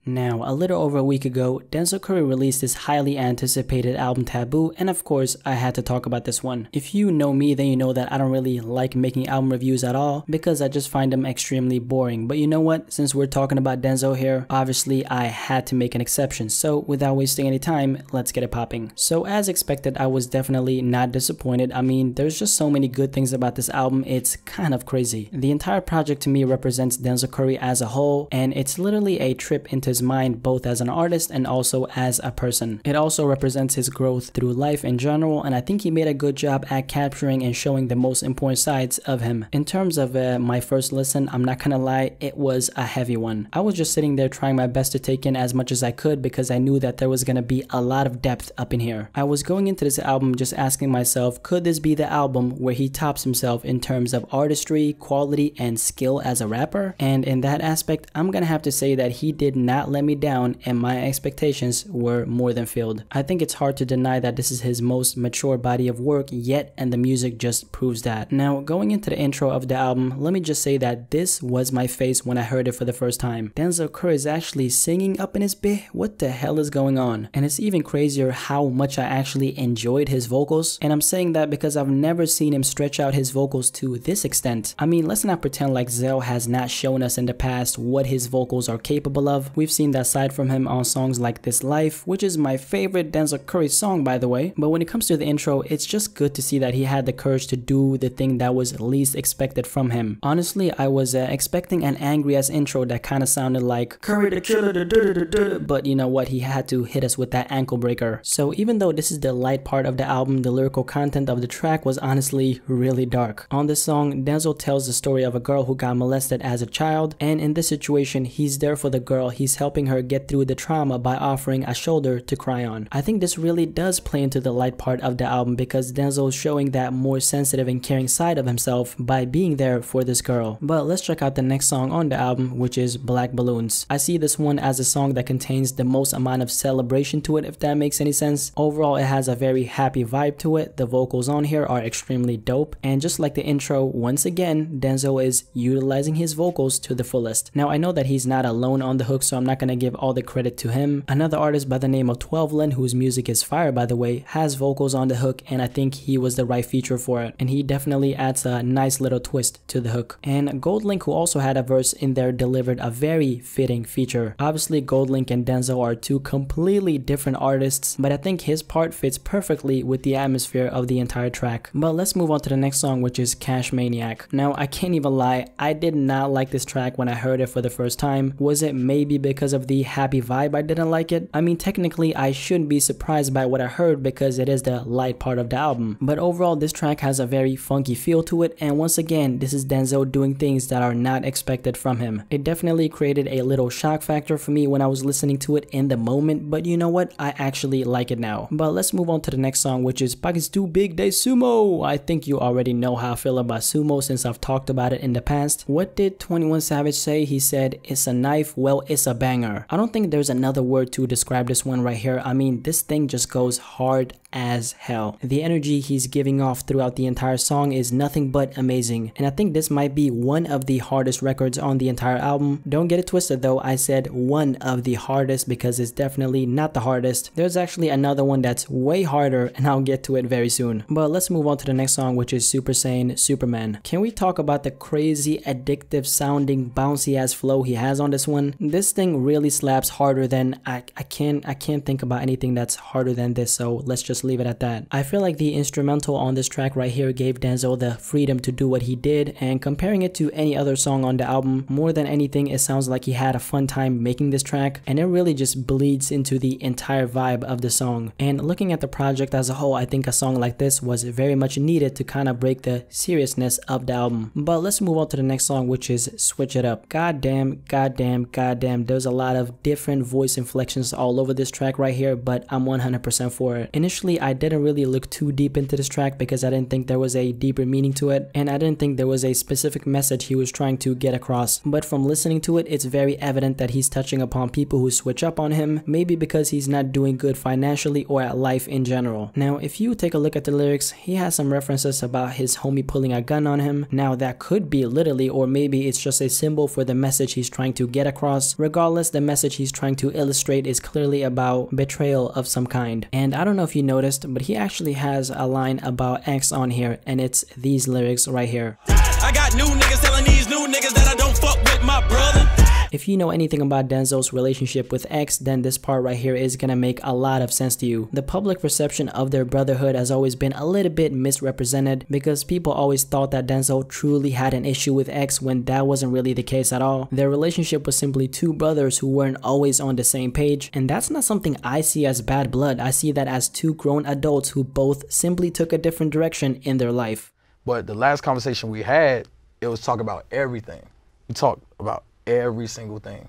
Now, a little over a week ago, Denzel Curry released his highly anticipated album Taboo, and of course, I had to talk about this one. If you know me, then you know that I don't really like making album reviews at all because I just find them extremely boring. But you know what? Since we're talking about Denzel here, obviously I had to make an exception. So without wasting any time, let's get it popping. So as expected, I was definitely not disappointed. I mean, there's just so many good things about this album, it's kind of crazy. The entire project to me represents Denzel Curry as a whole, and it's literally a trip into his mind both as an artist and also as a person. It also represents his growth through life in general, and I think he made a good job at capturing and showing the most important sides of him. In terms of my first listen, I'm not gonna lie, it was a heavy one. I was just sitting there trying my best to take in as much as I could because I knew that there was gonna be a lot of depth up in here. I was going into this album just asking myself, could this be the album where he tops himself in terms of artistry, quality, and skill as a rapper? And in that aspect, I'm gonna have to say that he did not let me down, and my expectations were more than filled. I think it's hard to deny that this is his most mature body of work yet, and the music just proves that. Now, going into the intro of the album, let me just say that this was my face when I heard it for the first time. Denzel Curry is actually singing up in his bit. What the hell is going on? And it's even crazier how much I actually enjoyed his vocals, and I'm saying that because I've never seen him stretch out his vocals to this extent. I mean, let's not pretend like Zell has not shown us in the past what his vocals are capable of. We've seen that side from him on songs like This Life, which is my favorite Denzel Curry song, by the way. But when it comes to the intro, it's just good to see that he had the courage to do the thing that was least expected from him. Honestly, I was expecting an angry ass intro that kind of sounded like Curry the Killer, but you know what, he had to hit us with that ankle breaker. So even though this is the light part of the album, the lyrical content of the track was honestly really dark. On this song, Denzel tells the story of a girl who got molested as a child, and in this situation, he's there for the girl. He's helping her get through the trauma by offering a shoulder to cry on. I think this really does play into the light part of the album because Denzel is showing that more sensitive and caring side of himself by being there for this girl. But let's check out the next song on the album, which is Black Balloons. I see this one as a song that contains the most amount of celebration to it, if that makes any sense. Overall, it has a very happy vibe to it. The vocals on here are extremely dope, and just like the intro, once again, Denzel is utilizing his vocals to the fullest. Now, I know that he's not alone on the hook, so I'm not gonna give all the credit to him. Another artist by the name of 12lin, whose music is fire by the way, has vocals on the hook, and I think he was the right feature for it, and he definitely adds a nice little twist to the hook. And Goldlink, who also had a verse in there, delivered a very fitting feature. Obviously, Goldlink and Denzel are two completely different artists, but I think his part fits perfectly with the atmosphere of the entire track. But let's move on to the next song, which is Cash Maniac. Now, I can't even lie, I did not like this track when I heard it for the first time. Was it maybe because of the happy vibe I didn't like it? I mean, technically I shouldn't be surprised by what I heard because it is the light part of the album. But overall, this track has a very funky feel to it, and once again, this is Denzel doing things that are not expected from him. It definitely created a little shock factor for me when I was listening to it in the moment, but you know what? I actually like it now. But let's move on to the next song, which is Pockets Too Big They Sumo. I think you already know how I feel about sumo since I've talked about it in the past. What did 21 Savage say? He said, it's a knife, well, it's a banger. I don't think there's another word to describe this one right here. I mean, this thing just goes hard as hell. The energy he's giving off throughout the entire song is nothing but amazing, and I think this might be one of the hardest records on the entire album. Don't get it twisted though, I said one of the hardest because it's definitely not the hardest. There's actually another one that's way harder, and I'll get to it very soon. But let's move on to the next song, which is Super Saiyan Superman. Can we talk about the crazy addictive sounding bouncy ass flow he has on this one? This thing really slaps harder than I can't think about anything that's harder than this, so let's just leave it at that. I feel like the instrumental on this track right here gave Denzel the freedom to do what he did, and comparing it to any other song on the album, more than anything, it sounds like he had a fun time making this track, and it really just bleeds into the entire vibe of the song. And looking at the project as a whole, I think a song like this was very much needed to kind of break the seriousness of the album. But let's move on to the next song, which is Switch It Up. Goddamn, there's a lot of different voice inflections all over this track right here, but I'm 100% for it. Initially, personally, I didn't really look too deep into this track because I didn't think there was a deeper meaning to it, and I didn't think there was a specific message he was trying to get across. But from listening to it, it's very evident that he's touching upon people who switch up on him, maybe because he's not doing good financially or at life in general. Now, if you take a look at the lyrics, he has some references about his homie pulling a gun on him. Now, that could be literally, or maybe it's just a symbol for the message he's trying to get across. Regardless, the message he's trying to illustrate is clearly about betrayal of some kind. And I don't know if you noticed, but he actually has a line about X on here, and it's these lyrics right here. I got new niggas telling these new niggas that I don't fuck with my brother. If you know anything about Denzel's relationship with X, then this part right here is gonna make a lot of sense to you. The public perception of their brotherhood has always been a little bit misrepresented because people always thought that Denzel truly had an issue with X when that wasn't really the case at all. Their relationship was simply two brothers who weren't always on the same page, and that's not something I see as bad blood. I see that as two grown adults who both simply took a different direction in their life. But the last conversation we had, it was talk about everything. We talked about every single thing,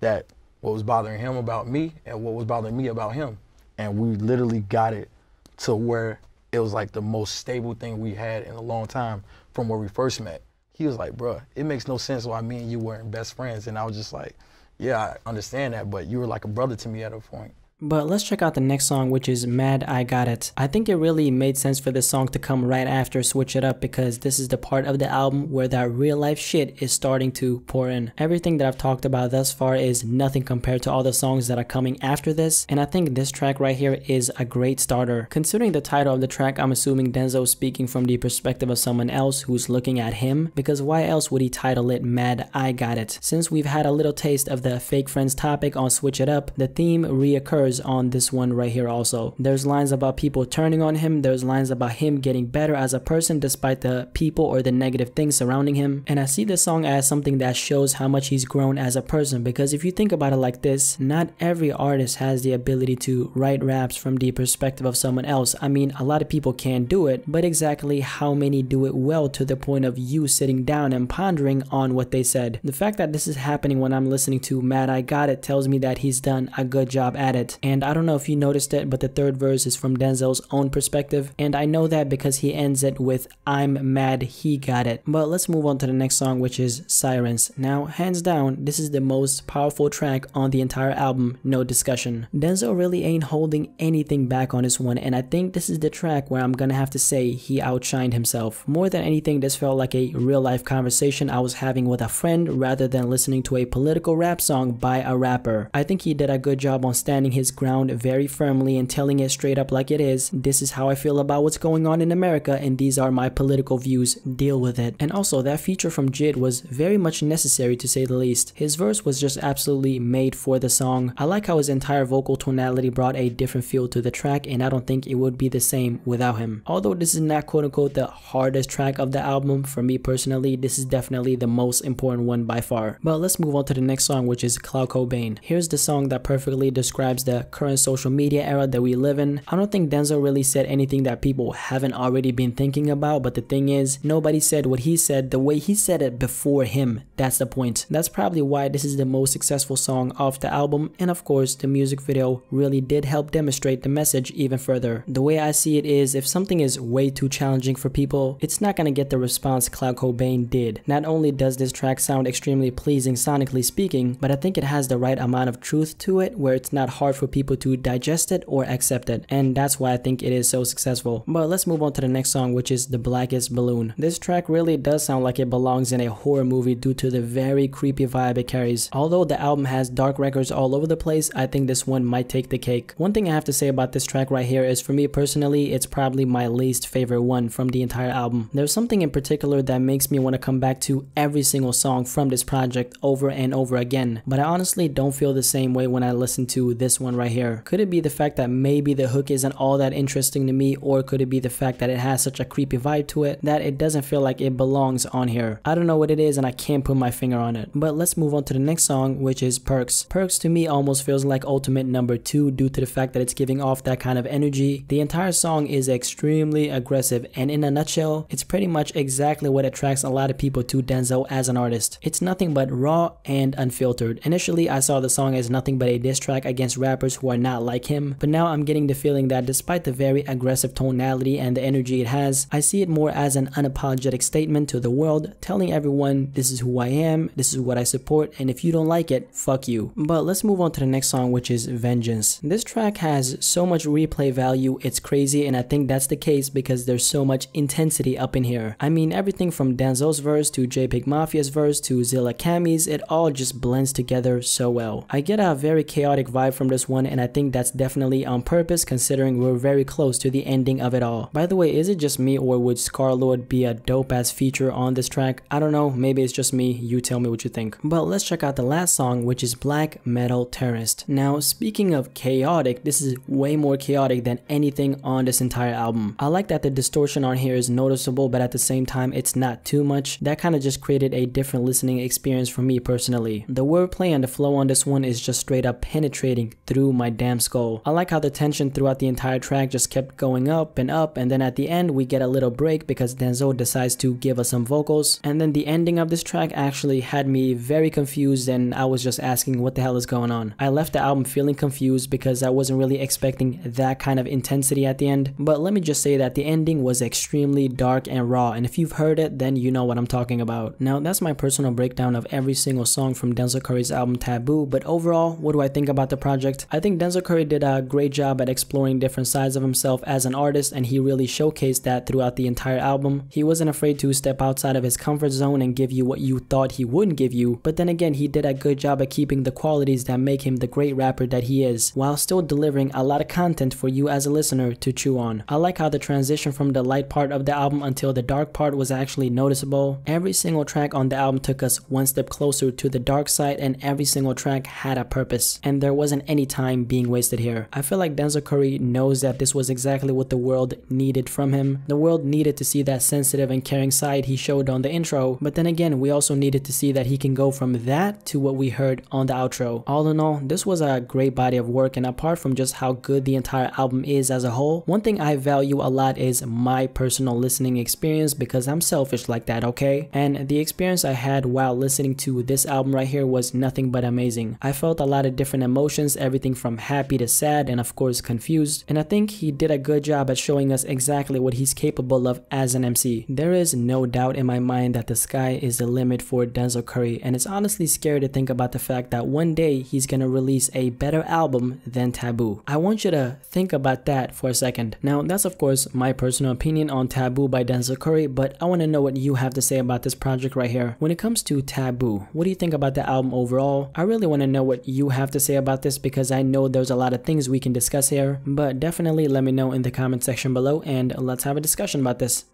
that what was bothering him about me and what was bothering me about him. And we literally got it to where it was like the most stable thing we had in a long time from where we first met. He was like, bruh, it makes no sense why me and you weren't best friends. And I was just like, yeah, I understand that, but you were like a brother to me at a point. But let's check out the next song, which is Mad I Got It. I think it really made sense for this song to come right after Switch It Up because this is the part of the album where that real life shit is starting to pour in. Everything that I've talked about thus far is nothing compared to all the songs that are coming after this, and I think this track right here is a great starter. Considering the title of the track, I'm assuming Denzel speaking from the perspective of someone else who's looking at him, because why else would he title it Mad I Got It? Since we've had a little taste of the fake friends topic on Switch It Up, the theme reoccurs on this one right here also. There's lines about people turning on him, there's lines about him getting better as a person despite the people or the negative things surrounding him, and I see this song as something that shows how much he's grown as a person, because if you think about it like this, not every artist has the ability to write raps from the perspective of someone else. I mean, a lot of people can do it, but exactly how many do it well to the point of you sitting down and pondering on what they said? The fact that this is happening when I'm listening to Mad I Got It tells me that he's done a good job at it. And I don't know if you noticed it, but the third verse is from Denzel's own perspective, and I know that because he ends it with I'm mad he got it. But let's move on to the next song, which is Sirens. Now, hands down, this is the most powerful track on the entire album, no discussion. Denzel really ain't holding anything back on this one, and I think this is the track where I'm gonna have to say he outshined himself. More than anything, this felt like a real life conversation I was having with a friend rather than listening to a political rap song by a rapper. I think he did a good job on standing his ground very firmly and telling it straight up like it is. This is how I feel about what's going on in America, and these are my political views. Deal with it. And also, that feature from Jid was very much necessary to say the least. His verse was just absolutely made for the song. I like how his entire vocal tonality brought a different feel to the track, and I don't think it would be the same without him. Although this is not quote unquote the hardest track of the album, for me personally, this is definitely the most important one by far. But let's move on to the next song, which is Cobain. Here's the song that perfectly describes the current social media era that we live in. I don't think Denzel really said anything that people haven't already been thinking about, but the thing is, nobody said what he said the way he said it before him. That's the point. That's probably why this is the most successful song off the album, and of course, the music video really did help demonstrate the message even further. The way I see it is, if something is way too challenging for people, it's not gonna get the response Cobain did. Not only does this track sound extremely pleasing sonically speaking, but I think it has the right amount of truth to it where it's not hard for people to digest it or accept it, and that's why I think it is so successful. But let's move on to the next song, which is The Blackest Balloon. This track really does sound like it belongs in a horror movie due to the very creepy vibe it carries. Although the album has dark records all over the place, I think this one might take the cake. One thing I have to say about this track right here is, for me personally, it's probably my least favorite one from the entire album. There's something in particular that makes me want to come back to every single song from this project over and over again, but I honestly don't feel the same way when I listen to this one right here. Could it be the fact that maybe the hook isn't all that interesting to me, or could it be the fact that it has such a creepy vibe to it that it doesn't feel like it belongs on here? I don't know what it is and I can't put my finger on it. But let's move on to the next song, which is Perks. Perks to me almost feels like Ultimate number 2 due to the fact that it's giving off that kind of energy. The entire song is extremely aggressive, and in a nutshell, it's pretty much exactly what attracts a lot of people to Denzel as an artist. It's nothing but raw and unfiltered. Initially, I saw the song as nothing but a diss track against rappers rappers who are not like him, but now I'm getting the feeling that despite the very aggressive tonality and the energy it has, I see it more as an unapologetic statement to the world, telling everyone this is who I am, this is what I support, and if you don't like it, fuck you. But let's move on to the next song, which is Vengeance. This track has so much replay value, it's crazy, and I think that's the case because there's so much intensity up in here. I mean, everything from Denzel's verse to JPEG Mafia's verse to Zilla Cammy's, it all just blends together so well. I get a very chaotic vibe from this one, and I think that's definitely on purpose considering we're very close to the ending of it all. By the way, is it just me or would Scarlord be a dope ass feature on this track? I don't know, maybe it's just me, you tell me what you think. But let's check out the last song, which is Black Metal Terrorist. Now, speaking of chaotic, this is way more chaotic than anything on this entire album. I like that the distortion on here is noticeable, but at the same time it's not too much. That kind of just created a different listening experience for me personally. The wordplay and the flow on this one is just straight up penetrating through my damn skull. I like how the tension throughout the entire track just kept going up, and then at the end we get a little break because Denzel decides to give us some vocals, and then the ending of this track actually had me very confused and I was just asking what the hell is going on. I left the album feeling confused because I wasn't really expecting that kind of intensity at the end, but let me just say that the ending was extremely dark and raw, and if you've heard it then you know what I'm talking about. Now that's my personal breakdown of every single song from Denzel Curry's album Taboo, but overall, what do I think about the project? I think Denzel Curry did a great job at exploring different sides of himself as an artist, and he really showcased that throughout the entire album. He wasn't afraid to step outside of his comfort zone and give you what you thought he wouldn't give you, but then again he did a good job at keeping the qualities that make him the great rapper that he is, while still delivering a lot of content for you as a listener to chew on. I like how the transition from the light part of the album until the dark part was actually noticeable. Every single track on the album took us one step closer to the dark side, and every single track had a purpose, and there wasn't any time being wasted here. I feel like Denzel Curry knows that this was exactly what the world needed from him. The world needed to see that sensitive and caring side he showed on the intro, but then again we also needed to see that he can go from that to what we heard on the outro. All in all, this was a great body of work, and apart from just how good the entire album is as a whole, one thing I value a lot is my personal listening experience because I'm selfish like that, okay? And the experience I had while listening to this album right here was nothing but amazing. I felt a lot of different emotions, everything from happy to sad and of course confused, and I think he did a good job at showing us exactly what he's capable of as an MC. There is no doubt in my mind that the sky is the limit for Denzel Curry, and it's honestly scary to think about the fact that one day he's gonna release a better album than Taboo. I want you to think about that for a second. Now that's of course my personal opinion on Taboo by Denzel Curry, but I want to know what you have to say about this project right here. When it comes to Taboo, what do you think about the album overall? I really want to know what you have to say about this because I know there's a lot of things we can discuss here, but definitely let me know in the comment section below and let's have a discussion about this.